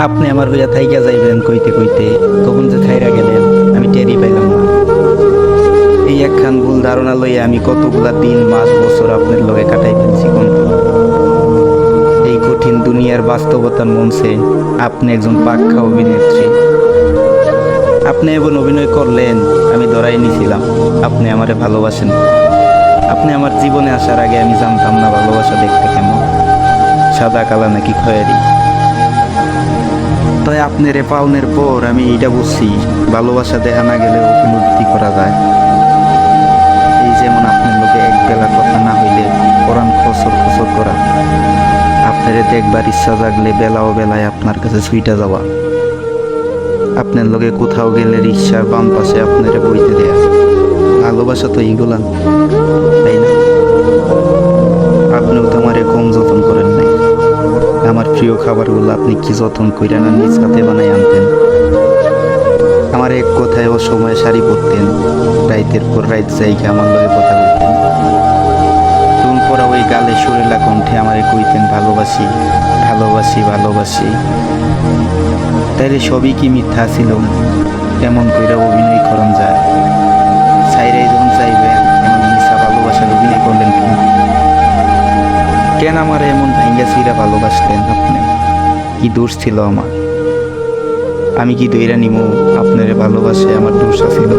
আপনি আমার হইয়া থাইকা যাইবেন কইতে কইতে কখন যে থাইরা গেলেন আমি টেরই পাইলাম না। এই একখান ভুল ধারণা লইয়া আমি কতগুলা দিন মাস বছর আপনার লগে কাটাই ফেলছি কোন। এই কঠিন দুনিয়ার বাস্তবতার মঞ্চে আপনি একজন পাক্কা অভিনেত্রী। আপনি এমন অভিনয় করলেন আমি ধরাই নিছিলাম আপনি আমারে ভালোবাসেন। আপনি আমার জীবনে আসার আগে আমি জানতাম না ভালোবাসা দেখতে কেমন, সাদা কালা নাকি খয়েরি। তাই আপনার পাওনের পর আমি এইটা বুঝছি ভালোবাসা দেখা না গেলে উপলব্ধি করা যায়। এই যেমন আপনার লোকে এক বেলা কথা না হইলে কোরআন খসর খসর করা, আপনার দেখবার ইচ্ছা জাগলে বেলাও বেলায় আপনার কাছে ছুইটা যাওয়া, আপনার লোকে কোথাও গেলে রিক্সার বাম পাশে আপনারে বইতে দেয়া। ভালোবাসা তো এইগুলা, তাই না? আপনিও তো আমারে কম যত্ন করেন নাই। আমার প্রিয় খাবারগুলো আপনি কি যত্ন কইরা না নিজ হাতে বানাই আনতেন। আমার এক কথায় ও সময় শাড়ি পরতেন, রাইতের পর রাইত জায়গা আমার লগে কথা বলতেন। তুমি পরা ওই গালে সুরেলা কণ্ঠে আমারে কইতেন ভালোবাসি ভালোবাসি ভালোবাসি। তাইলে সবই কি মিথ্যা ছিল? এমন কইরা অভিনয় করন যায়? সাইরাই যখন চাইবেন এমন মিশা ভালোবাসার অভিনয় করলেন কেন? কেন আমার এমন ভাঙ্গা চিরা ভালোবাসলেন আপনি? কি দোষ ছিল আমার? আমি কি দইরা নিমু আপনারে ভালোবাসে আমার দোষ ছিল?